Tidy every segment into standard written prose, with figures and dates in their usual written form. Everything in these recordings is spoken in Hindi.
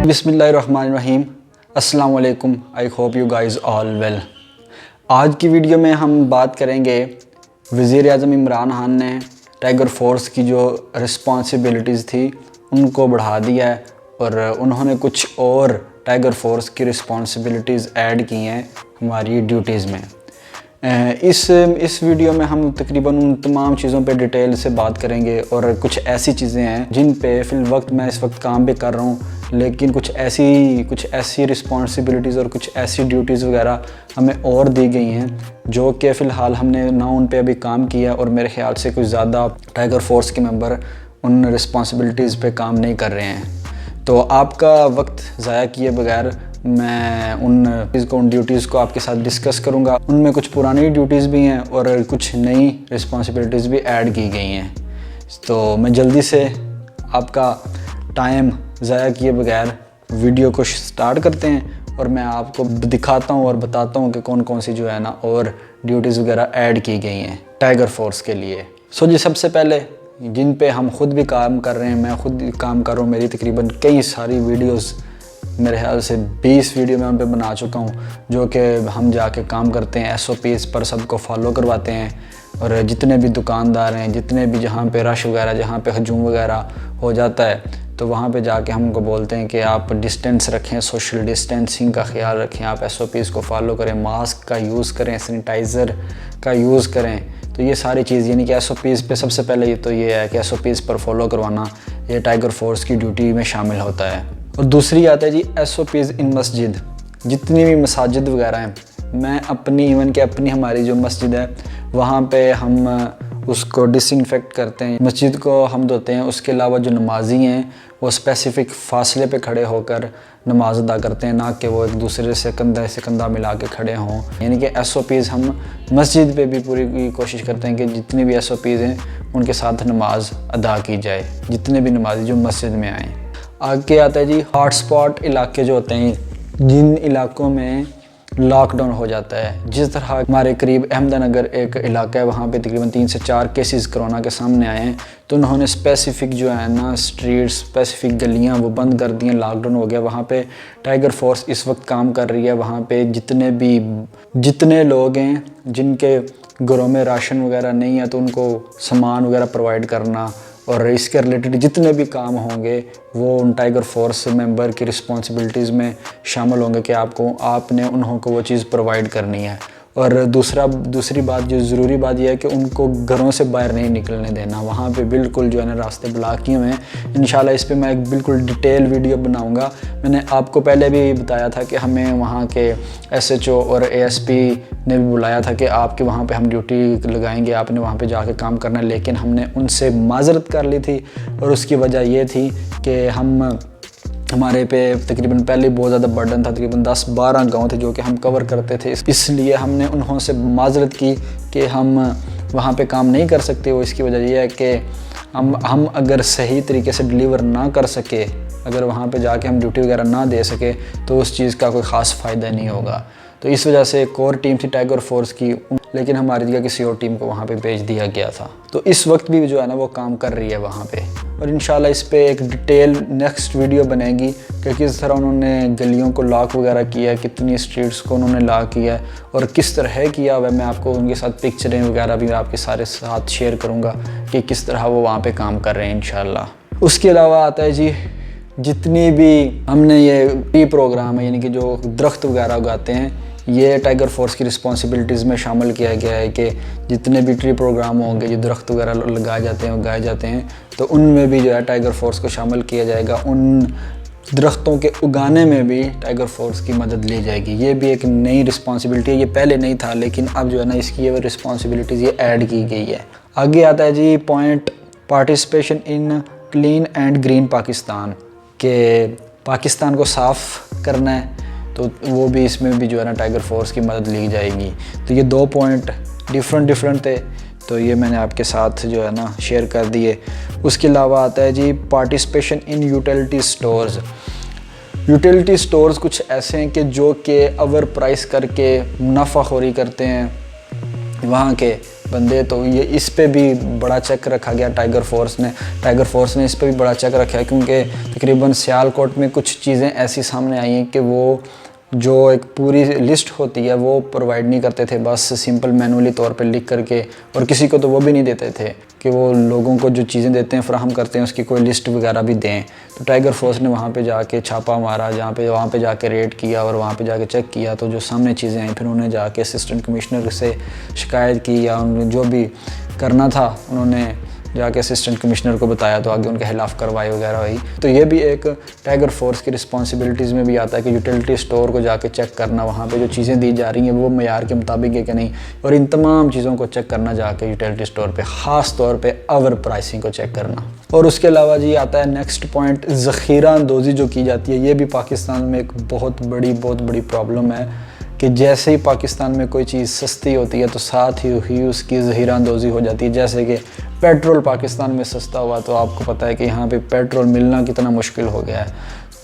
बिस्मिल्लाहिर्रहमानिर्रहीम। अस्सलाम वालेकुम। I hope you guys all well. आज की वीडियो में हम बात करेंगे वज़ीर आज़म इमरान खान ने टाइगर फोर्स की जो रिस्पॉन्सिबिलिटीज़ थी उनको बढ़ा दिया है और उन्होंने कुछ और टाइगर फोर्स की रिस्पॉन्सिबिलिटीज़ ऐड की हैं हमारी ड्यूटीज़ में। इस वीडियो में हम तकरीबन उन तमाम चीज़ों पे डिटेल से बात करेंगे और कुछ ऐसी चीज़ें हैं जिन पे मैं इस वक्त काम भी कर रहा हूँ, लेकिन कुछ ऐसी रिस्पॉन्सिबिलिटीज़ और कुछ ऐसी ड्यूटीज़ वगैरह हमें और दी गई हैं जो कि फ़िलहाल हमने ना उन पे अभी काम किया और मेरे ख्याल से कुछ ज़्यादा टाइगर फोर्स के मेंबर उन रिस्पॉन्सिबिलिटीज़ पे काम नहीं कर रहे हैं। तो आपका वक्त ज़ाया किए बगैर मैं उन ड्यूटीज़ को आपके साथ डिस्कस करूंगा। उनमें कुछ पुरानी ड्यूटीज़ भी हैं और कुछ नई रिस्पॉन्सिबिलिटीज़ भी ऐड की गई हैं। तो मैं जल्दी से आपका टाइम ज़ाया किए बगैर वीडियो को स्टार्ट करते हैं और मैं आपको दिखाता हूं और बताता हूं कि कौन कौन सी जो है ना और ड्यूटीज़ वगैरह ऐड की गई हैं टाइगर फोर्स के लिए। सो जी, सबसे पहले जिन पे हम खुद भी काम कर रहे हैं, मैं खुद काम कर रहा हूँ, मेरी तकरीबन कई सारी वीडियोज़, मेरे ख्याल से 20 वीडियो मैं उन पर बना चुका हूँ, जो कि हम जाके काम करते हैं, SOPs पर सबको फॉलो करवाते हैं और जितने भी दुकानदार हैं, जितने भी जहाँ पे रश वगैरह, जहाँ पे हजूम वगैरह हो जाता है, तो वहाँ पे जाके हम उनको बोलते हैं कि आप डिस्टेंस रखें, सोशल डिस्टेंसिंग का ख्याल रखें, आप SOPs को फॉलो करें, मास्क का यूज़ करें, सैनिटाइज़र का यूज़ करें। तो ये सारी चीज़ यानी कि SOPs पे सबसे पहले ये है कि SOPs पर फॉलो करवाना ये टाइगर फोर्स की ड्यूटी में शामिल होता है। और दूसरी आता है जी SOPs इन मस्जिद। जितनी भी मसाजिद वगैरह हैं, मैं अपनी हमारी जो मस्जिद है वहाँ पे हम उसको डिसइंफेक्ट करते हैं, मस्जिद को हम धोते हैं। उसके अलावा जो नमाजी हैं वो स्पेसिफ़िक फासले पे खड़े होकर नमाज अदा करते हैं, ना कि वो एक दूसरे से कंधा मिला के खड़े हों। यानी कि SOPs हम मस्जिद पे भी पूरी कोशिश करते हैं कि जितनी भी SOPs हैं उनके साथ नमाज अदा की जाए, जितने भी नमाजी जो मस्जिद में आएँ। आगे आता है जी हॉटस्पॉट इलाके जो होते हैं, जिन इलाकों में लॉकडाउन हो जाता है। जिस तरह हमारे करीब अहमदनगर एक इलाका है, वहाँ पे तकरीबन 3 से 4 केसेस कोरोना के सामने आए हैं, तो उन्होंने स्पेसिफ़िक जो है ना स्ट्रीट्स, स्पेसिफ़िक गलियाँ वो बंद कर दी हैं, लॉकडाउन हो गया। वहाँ पे टाइगर फोर्स इस वक्त काम कर रही है। वहाँ पे जितने लोग हैं जिनके घरों में राशन वगैरह नहीं है, तो उनको सामान वगैरह प्रोवाइड करना और इसके रिलेटेड जितने भी काम होंगे वो उन टाइगर फोर्स मेंबर की रिस्पॉन्सिबिलिटीज़ में शामिल होंगे कि आपने उन्हों को वो चीज़ प्रोवाइड करनी है। और दूसरी बात, जो ज़रूरी बात यह है कि उनको घरों से बाहर नहीं निकलने देना। वहाँ पे बिल्कुल जो है ना रास्ते ब्लॉक किए हुए हैं। इंशाल्लाह इस पे मैं एक बिल्कुल डिटेल वीडियो बनाऊँगा। मैंने आपको पहले भी बताया था कि हमें वहाँ के SHO और ASP ने भी बुलाया था कि आपके वहाँ पे हम ड्यूटी लगाएंगे, आपने वहाँ पे जाके काम करना है, लेकिन हमने उनसे माज़रत कर ली थी और उसकी वजह ये थी कि हमारे पे तकरीबन पहले बहुत ज़्यादा बर्डन था। तकरीबन 10-12 गांव थे जो कि हम कवर करते थे, इसलिए हमने उन्हों से माज़रत की कि हम वहाँ पे काम नहीं कर सकते। वो इसकी वजह यह है कि हम अगर सही तरीके से डिलीवर ना कर सके, अगर वहाँ पे जाके हम ड्यूटी वगैरह ना दे सके, तो उस चीज़ का कोई ख़ास फ़ायदा नहीं होगा। तो इस वजह से एक और टीम थी टाइगर फोर्स की, लेकिन हमारी जगह किसी और टीम को वहाँ पे भेज दिया गया था। तो इस वक्त भी जो है ना वो काम कर रही है वहाँ पे, और इंशाल्लाह इस पे एक डिटेल नेक्स्ट वीडियो बनेगी कि किस तरह उन्होंने गलियों को लॉक वगैरह किया है, कितनी स्ट्रीट्स को उन्होंने लॉक किया है और किस तरह किया हुआ है। मैं आपको उनके साथ पिक्चरें वगैरह भी आपके सारे साथ शेयर करूँगा कि किस तरह वो वहाँ पर काम कर रहे हैं इंशाल्लाह। उसके अलावा आता है जी जितनी भी हमने ये ट्री प्रोग्राम है, यानी कि जो दरख्त वगैरह उगाते हैं, ये टाइगर फोर्स की रिस्पॉन्सिबिलिटीज़ में शामिल किया गया है कि जितने भी ट्री प्रोग्राम होंगे, जो दरख्त वगैरह उगाए जाते हैं, तो उनमें भी जो है टाइगर फोर्स को शामिल किया जाएगा। उन दरख्तों के उगाने में भी टाइगर फोर्स की मदद ली जाएगी। ये भी एक नई रिस्पॉन्सिबिलिटी है, ये पहले नहीं था, लेकिन अब जो है ना इसकी ये रिस्पॉन्सिबिलिटीज़ ये ऐड की गई है। आगे आता है जी point participation in clean and green Pakistan, के पाकिस्तान को साफ़ करना है, तो वो भी इसमें भी जो है ना टाइगर फोर्स की मदद ली जाएगी। तो ये 2 पॉइंट डिफरेंट थे, तो ये मैंने आपके साथ जो है ना शेयर कर दिए। उसके अलावा आता है जी participation in utility stores. Utility stores कुछ ऐसे हैं कि जो कि ओवर प्राइस करके मुनाफाखोरी करते हैं वहाँ के, बंदे, तो ये इस पे भी बड़ा चेक रखा गया टाइगर फोर्स ने इस पे भी बड़ा चेक रखा है, क्योंकि तकरीबन सियालकोट में कुछ चीज़ें ऐसी सामने आई हैं कि वो जो एक पूरी लिस्ट होती है वो प्रोवाइड नहीं करते थे, बस सिंपल मैनुअली तौर पे लिख करके, और किसी को तो वो भी नहीं देते थे कि वो लोगों को जो चीज़ें देते हैं फराहम करते हैं उसकी कोई लिस्ट वगैरह भी दें। तो टाइगर फोर्स ने वहाँ पे जाके छापा मारा, वहाँ पे जाके रेड किया और वहाँ पे जाके चेक किया, तो जो सामने चीज़ें आई फिर उन्होंने जाके असिस्टेंट कमिश्नर से शिकायत की, या उन्होंने जो भी करना था उन्होंने जाके असिस्टेंट कमिश्नर को बताया, तो आगे उनके खिलाफ कार्रवाई वगैरह हुई। तो ये भी एक टाइगर फोर्स की रिस्पॉन्सिबिलिटीज़ में भी आता है कि यूटिलिटी स्टोर को जाके चेक करना, वहाँ पे जो चीज़ें दी जा रही हैं वो मयार के मुताबिक है कि नहीं, और इन तमाम चीज़ों को चेक करना जाके यूटिलिटी स्टोर पे, ख़ास तौर पे ओवर प्राइसिंग को चेक करना। और उसके अलावा जी आता है नेक्स्ट पॉइंट, ज़ख़ीरा अंदोज़ी जो की जाती है। ये भी पाकिस्तान में एक बहुत बड़ी प्रॉब्लम है कि जैसे ही पाकिस्तान में कोई चीज़ सस्ती होती है तो साथ ही उसकी ज़ख़ीरा अंदोज़ी हो जाती है। जैसे कि पेट्रोल पाकिस्तान में सस्ता हुआ तो आपको पता है कि यहाँ पे पेट्रोल मिलना कितना मुश्किल हो गया है,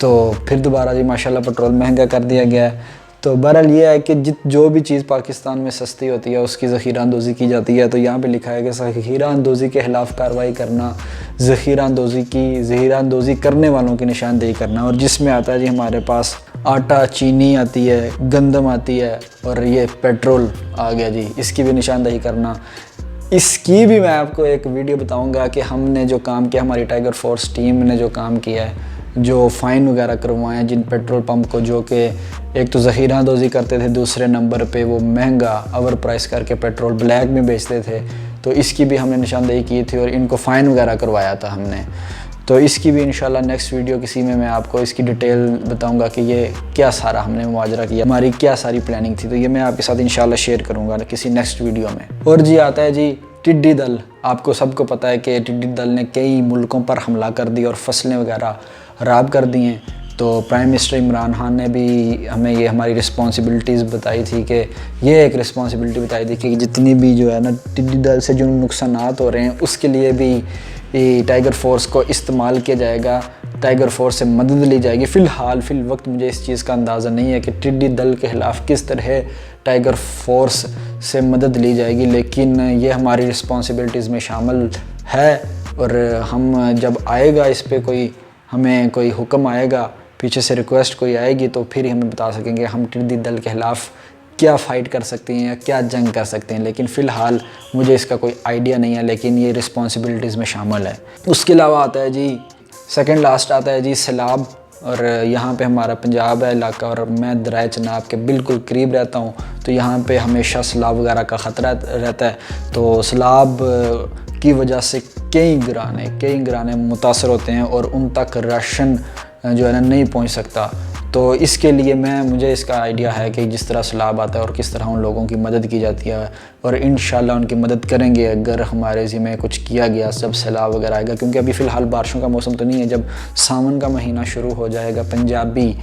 तो फिर दोबारा जी माशाल्लाह पेट्रोल महंगा कर दिया गया है। तो बहरहाल ये है कि जो भी चीज़ पाकिस्तान में सस्ती होती है उसकी ज़ख़ीरा अंदोज़ी की जाती है। तो यहाँ पे लिखा है कि ज़ख़ीरा अंदोज़ी के ख़िलाफ़ कार्रवाई करना, ज़ख़ीरा अंदोज़ी करने वालों की निशानदेही करना, और जिसमें आता है जी हमारे पास आटा, चीनी आती है, गंदम आती है, और ये पेट्रोल आ गया जी, इसकी भी निशानदेही करना। इसकी भी मैं आपको एक वीडियो बताऊंगा कि हमने जो काम किया, हमारी टाइगर फोर्स टीम ने जो काम किया है, जो फ़ाइन वगैरह करवाए हैं जिन पेट्रोल पंप को, जो कि एक तो ज़ख़ीरा अंदोज़ी करते थे, दूसरे नंबर पे वो महंगा ओवर प्राइस करके पेट्रोल ब्लैक में बेचते थे, तो इसकी भी हमने निशानदेही की थी और इनको फ़ाइन वगैरह करवाया था हमने। तो इसकी भी इंशाल्लाह नेक्स्ट वीडियो किसी में मैं आपको इसकी डिटेल बताऊंगा कि ये क्या सारा हमने मुआजरा किया, हमारी क्या सारी प्लानिंग थी, तो ये मैं आपके साथ इंशाल्लाह शेयर करूंगा किसी नेक्स्ट वीडियो में। और जी आता है जी टिड्डी दल। आपको सबको पता है कि टिड्डी दल ने कई मुल्कों पर हमला कर दी और फसलें वगैरह ख़राब कर दी हैं। तो प्राइम मिनिस्टर इमरान खान ने भी हमें ये हमारी रिस्पॉन्सिबिलिटीज़ बताई थी कि ये एक रिस्पॉन्सिबिलिटी बताई थी कि जितनी भी जो है ना टिड्डी दल से जो नुकसानात हो रहे हैं उसके लिए भी टाइगर फोर्स को इस्तेमाल किया जाएगा, टाइगर फोर्स से मदद ली जाएगी। फ़िल वक्त मुझे इस चीज़ का अंदाज़ा नहीं है कि टिड्डी दल के ख़िलाफ़ किस तरह टाइगर फोर्स से मदद ली जाएगी, लेकिन ये हमारी रिस्पॉन्सिबिलिटीज़ में शामिल है। और हम जब आएगा इस पर हमें कोई हुक्म आएगा, पीछे से रिक्वेस्ट कोई आएगी, तो फिर ही हमें बता सकेंगे हम टिड्डी दल के ख़िलाफ़ क्या फ़ाइट कर सकते हैं या क्या जंग कर सकते हैं। लेकिन फ़िलहाल मुझे इसका कोई आइडिया नहीं है, लेकिन ये रिस्पॉन्सिबिलिटीज़ में शामिल है। उसके अलावा आता है जी सेकंड लास्ट आता है जी सैलाब। और यहाँ पे हमारा पंजाब है इलाका, और मैं दरिया चनाब के बिल्कुल करीब रहता हूँ, तो यहाँ पे हमेशा सैलाब वगैरह का ख़तरा रहता है। तो सैलाब की वजह से कई घराने मुतासर होते हैं और उन तक राशन जो है ना नहीं पहुँच सकता। तो इसके लिए मुझे इसका आइडिया है कि जिस तरह सैलाब आता है और किस तरह उन लोगों की मदद की जाती है, और इंशाल्लाह उनकी मदद करेंगे अगर हमारे ज़िम्मे कुछ किया गया जब सैलाब वगैरह आएगा। क्योंकि अभी फ़िलहाल बारिशों का मौसम तो नहीं है, जब सावन का महीना शुरू हो जाएगा, पंजाबी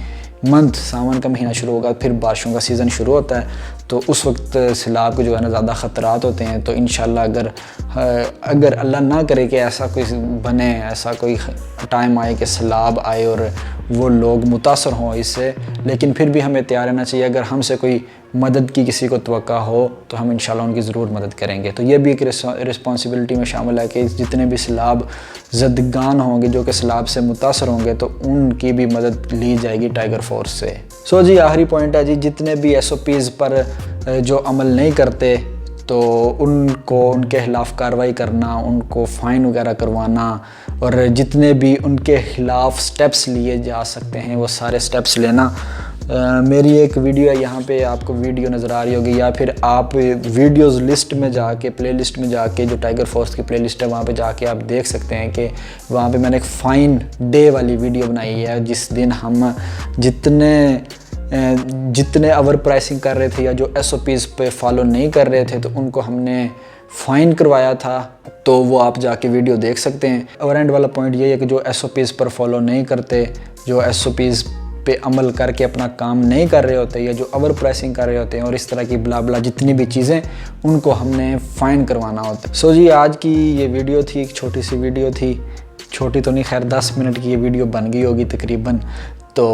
मंथ सावन का महीना शुरू होगा, फिर बारिशों का सीज़न शुरू होता है, तो उस वक्त सैलाब के जो है ना ज़्यादा ख़तरात होते हैं। तो इंशाल्लाह अगर अल्लाह ना करे कि ऐसा कोई बने, ऐसा कोई टाइम आए कि सैलाब आए और वो लोग मुतासर हों इससे, लेकिन फिर भी हमें तैयार रहना चाहिए। अगर हमसे कोई मदद की किसी को तवक्का हो तो हम इंशाल्लाह उनकी ज़रूर मदद करेंगे। तो ये भी एक रिस्पॉन्सिबिलिटी में शामिल है कि जितने भी सैलाब ज़दगान होंगे, जो कि सैलाब से मुतासर होंगे, तो उनकी भी मदद ली जाएगी टाइगर फोर्स से। सो जी आखिरी पॉइंट है जी, जितने भी SOPs पर जो अमल नहीं करते तो उनको उनके ख़िलाफ़ कार्रवाई करना, उनको फ़ाइन वगैरह करवाना, और जितने भी उनके ख़िलाफ़ स्टेप्स लिए जा सकते हैं वो सारे स्टेप्स लेना। मेरी एक वीडियो है, यहाँ पे आपको वीडियो नज़र आ रही होगी, या फिर आप वीडियोज़ लिस्ट में जाके, प्लेलिस्ट में जाके, जो टाइगर फोर्स की प्लेलिस्ट है वहाँ पे जाके आप देख सकते हैं कि वहाँ पे मैंने एक फ़ाइन डे वाली वीडियो बनाई है, जिस दिन हम जितने ओवर प्राइसिंग कर रहे थे या जो SOPs पे फॉलो नहीं कर रहे थे तो उनको हमने फ़ाइन करवाया था। तो वो आप जाके वीडियो देख सकते हैं। और एंड वाला पॉइंट ये है कि जो SOPs पर फॉलो नहीं करते, जो SOPs पे अमल करके अपना काम नहीं कर रहे होते, या जो ओवर प्राइसिंग कर रहे होते हैं और इस तरह की ब्ला जितनी भी चीज़ें, उनको हमने फ़ाइन करवाना होता है। सो जी आज की ये वीडियो थी, एक छोटी सी वीडियो थी, छोटी तो नहीं, खैर 10 मिनट की ये वीडियो बन गई होगी तकरीबन। तो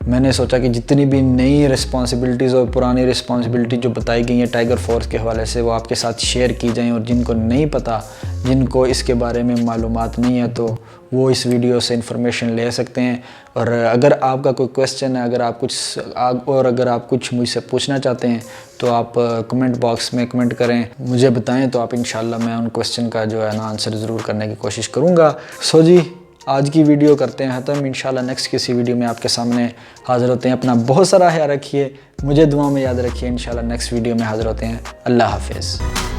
मैंने सोचा कि जितनी भी नई रिस्पॉन्सिबिलिटीज़ और पुरानी रिस्पॉन्सिबिलिटी जो बताई गई हैं टाइगर फोर्स के हवाले से वो आपके साथ शेयर की जाएं, और जिनको नहीं पता, जिनको इसके बारे में मालूमात नहीं है, तो वो इस वीडियो से इन्फॉर्मेशन ले सकते हैं। और अगर आपका कोई क्वेश्चन है, अगर आप कुछ मुझसे पूछना चाहते हैं तो आप कमेंट बॉक्स में कमेंट करें, मुझे बताएं, तो आप इंशाल्लाह मैं उन क्वेश्चन का जो है ना आंसर ज़रूर करने की कोशिश करूँगा। सो जी, आज की वीडियो करते हैं ख़त्म। इंशाल्लाह नेक्स्ट किसी वीडियो में आपके सामने हाज़िर होते हैं। अपना बहुत सारा ख्याल रखिए, मुझे दुआ में याद रखिए। इंशाल्लाह नेक्स्ट वीडियो में हाज़िर होते हैं। अल्लाह हाफ़िज़।